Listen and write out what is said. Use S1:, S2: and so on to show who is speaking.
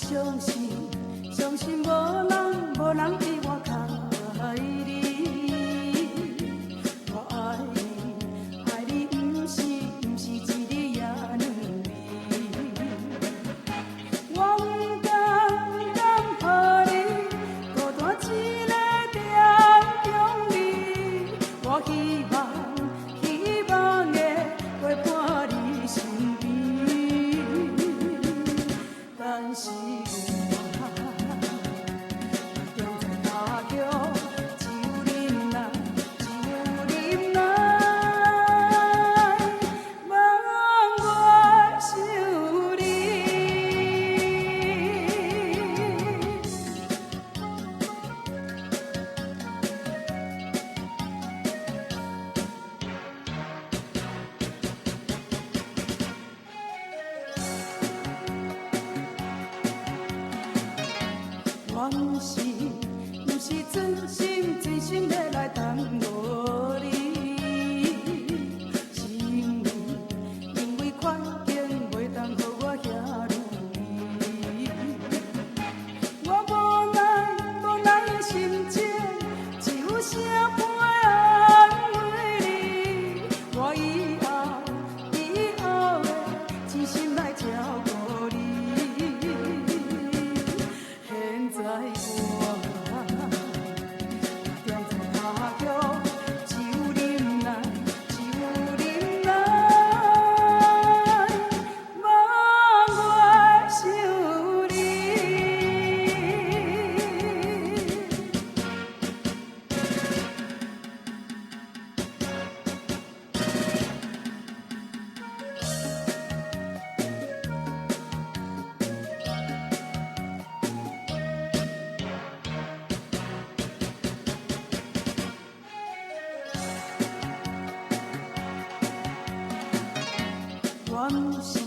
S1: 相信，相信无人比我较爱你。我爱你，爱你不是一日也两日。我不甘，予你孤单一个在中你。我希望的陪伴你身边，但是。我不是真心的来耽误你，是因为环境袂当予我遐如意。我无奈的心情，只有声陪安慰你。我以后会真心来照顾你。现在我踮在他乡，只有忍耐，望我想你。我不是